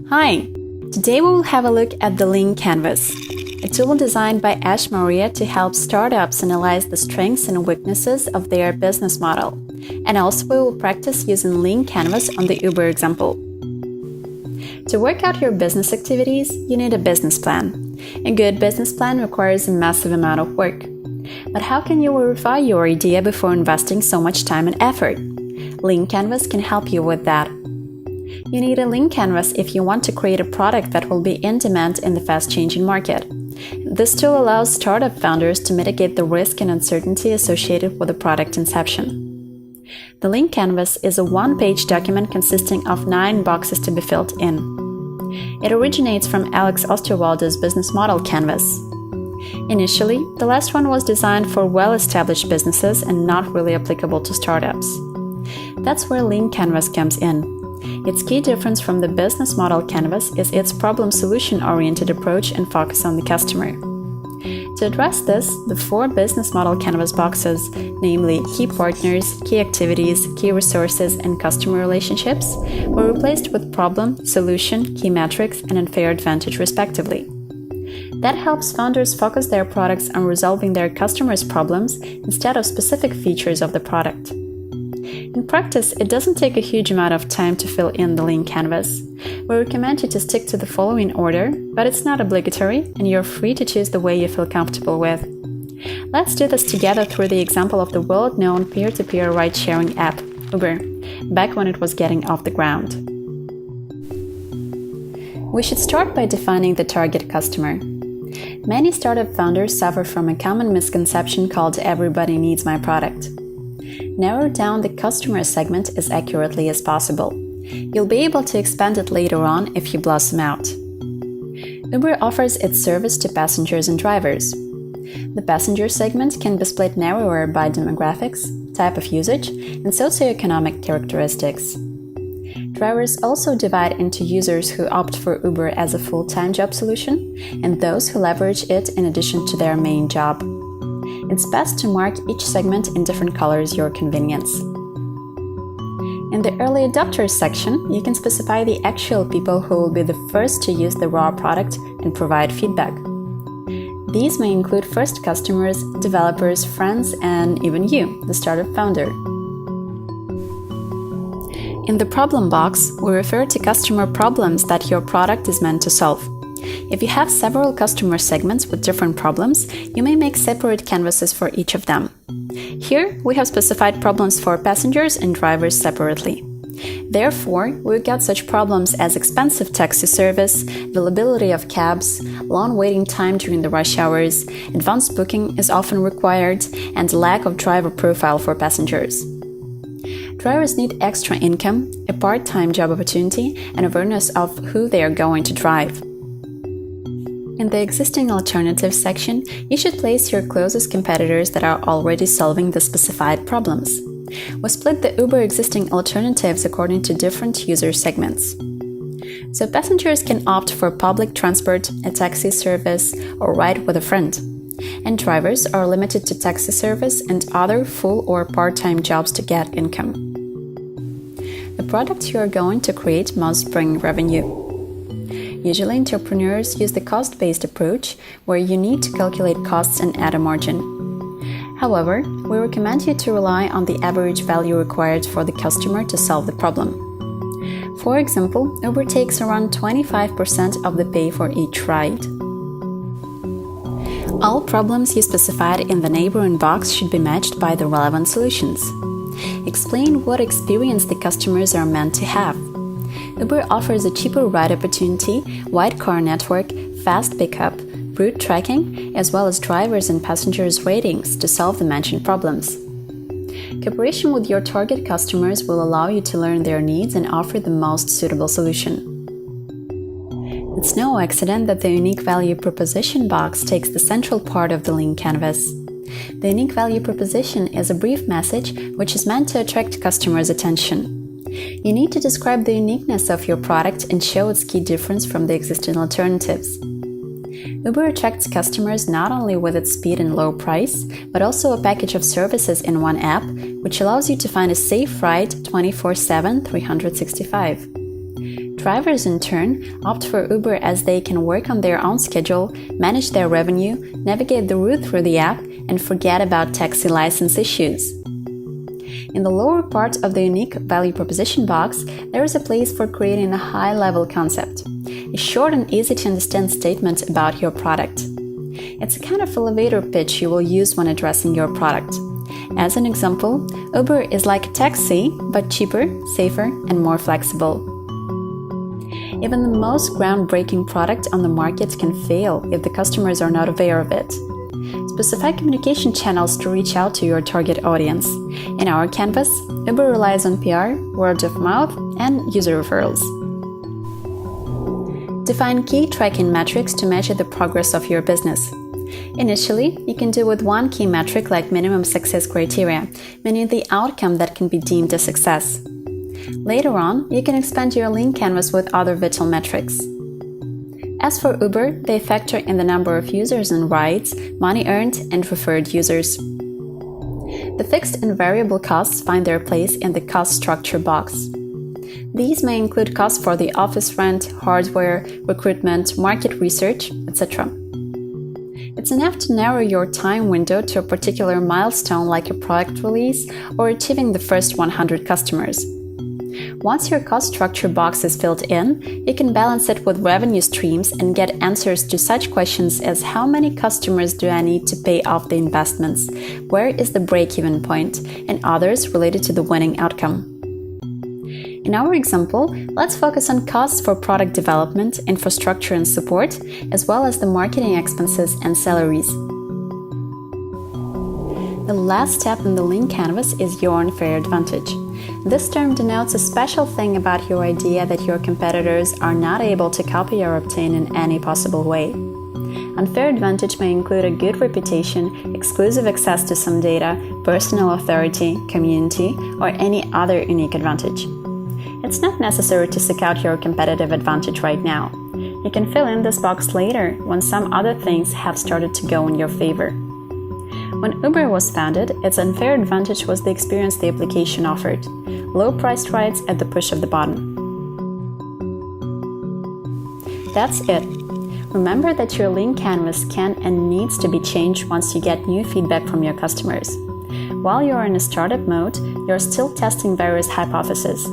Hi! Today we will have a look at the Lean Canvas, a tool designed by Ash Maria to help startups analyze the strengths and weaknesses of their business model. And also we will practice using Lean Canvas on the Uber example. To work out your business activities, you need a business plan. A good business plan requires a massive amount of work. But how can you verify your idea before investing so much time and effort? Lean Canvas can help you with that. You need a Lean Canvas if you want to create a product that will be in demand in the fast-changing market. This tool allows startup founders to mitigate the risk and uncertainty associated with the product inception. The Lean Canvas is a one-page document consisting of 9 boxes to be filled in. It originates from Alex Osterwalder's business model canvas. Initially, the last one was designed for well-established businesses and not really applicable to startups. That's where Lean Canvas comes in. Its key difference from the business model canvas is its problem-solution-oriented approach and focus on the customer. To address this, the 4 business model canvas boxes, namely key partners, key activities, key resources, and customer relationships, were replaced with problem, solution, key metrics, and unfair advantage respectively. That helps founders focus their products on resolving their customers' problems instead of specific features of the product. In practice, it doesn't take a huge amount of time to fill in the Lean Canvas. We recommend you to stick to the following order, but it's not obligatory, and you're free to choose the way you feel comfortable with. Let's do this together through the example of the world-known peer-to-peer ride-sharing app, Uber, back when it was getting off the ground. We should start by defining the target customer. Many startup founders suffer from a common misconception called "everybody needs my product." Narrow down the customer segment as accurately as possible. You'll be able to expand it later on if you blossom out. Uber offers its service to passengers and drivers. The passenger segment can be split narrower by demographics, type of usage, and socioeconomic characteristics. Drivers also divide into users who opt for Uber as a full-time job solution and those who leverage it in addition to their main job. It's best to mark each segment in different colors your convenience. In the early adopters section, you can specify the actual people who will be the first to use the raw product and provide feedback. These may include first customers, developers, friends, and even you, the startup founder. In the problem box, we refer to customer problems that your product is meant to solve. If you have several customer segments with different problems, you may make separate canvases for each of them. Here, we have specified problems for passengers and drivers separately. Therefore, we've got such problems as expensive taxi service, availability of cabs, long waiting time during the rush hours, advanced booking is often required, and lack of driver profile for passengers. Drivers need extra income, a part-time job opportunity, and awareness of who they are going to drive. In the existing alternatives section, you should place your closest competitors that are already solving the specified problems. We split the Uber existing alternatives according to different user segments. So passengers can opt for public transport, a taxi service, or ride with a friend. And drivers are limited to taxi service and other full or part-time jobs to get income. The product you are going to create must bring revenue. Usually, entrepreneurs use the cost-based approach, where you need to calculate costs and add a margin. However, we recommend you to rely on the average value required for the customer to solve the problem. For example, Uber takes around 25% of the pay for each ride. All problems you specified in the neighboring box should be matched by the relevant solutions. Explain what experience the customers are meant to have. Uber offers a cheaper ride opportunity, wide car network, fast pickup, route tracking, as well as drivers and passengers' ratings to solve the mentioned problems. Cooperation with your target customers will allow you to learn their needs and offer the most suitable solution. It's no accident that the Unique Value Proposition box takes the central part of the Lean Canvas. The Unique Value Proposition is a brief message which is meant to attract customers' attention. You need to describe the uniqueness of your product and show its key difference from the existing alternatives. Uber attracts customers not only with its speed and low price, but also a package of services in one app, which allows you to find a safe ride 24/7, 365. Drivers, in turn, opt for Uber as they can work on their own schedule, manage their revenue, navigate the route through the app, and forget about taxi license issues. In the lower part of the unique value proposition box, there is a place for creating a high-level concept, a short and easy-to-understand statement about your product. It's a kind of elevator pitch you will use when addressing your product. As an example, Uber is like a taxi, but cheaper, safer, and more flexible. Even the most groundbreaking product on the market can fail if the customers are not aware of it. Specify communication channels to reach out to your target audience. In our canvas, Uber relies on PR, word of mouth, and user referrals. Define key tracking metrics to measure the progress of your business. Initially, you can do with one key metric like minimum success criteria, meaning the outcome that can be deemed a success. Later on, you can expand your lean canvas with other vital metrics. As for Uber, they factor in the number of users and rides, money earned, and referred users. The fixed and variable costs find their place in the cost structure box. These may include costs for the office rent, hardware, recruitment, market research, etc. It's enough to narrow your time window to a particular milestone like a product release or achieving the first 100 customers. Once your cost structure box is filled in, you can balance it with revenue streams and get answers to such questions as how many customers do I need to pay off the investments, where is the break-even point, and others related to the winning outcome. In our example, let's focus on costs for product development, infrastructure and support, as well as the marketing expenses and salaries. The last step in the lean canvas is your unfair advantage. This term denotes a special thing about your idea that your competitors are not able to copy or obtain in any possible way. Unfair advantage may include a good reputation, exclusive access to some data, personal authority, community, or any other unique advantage. It's not necessary to seek out your competitive advantage right now. You can fill in this box later when some other things have started to go in your favor. When Uber was founded, its unfair advantage was the experience the application offered: low-priced rides at the push of the button. That's it. Remember that your lean canvas can and needs to be changed once you get new feedback from your customers. While you're in a startup mode, you're still testing various hypotheses.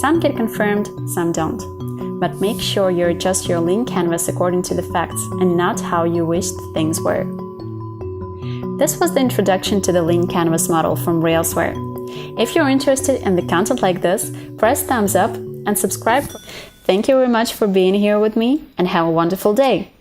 Some get confirmed, some don't. But make sure you adjust your lean canvas according to the facts and not how you wished things were. This was the introduction to the lean canvas model from Railsware. If you're interested in the content like this, press thumbs up and subscribe. Thank you very much for being here with me, and have a wonderful day!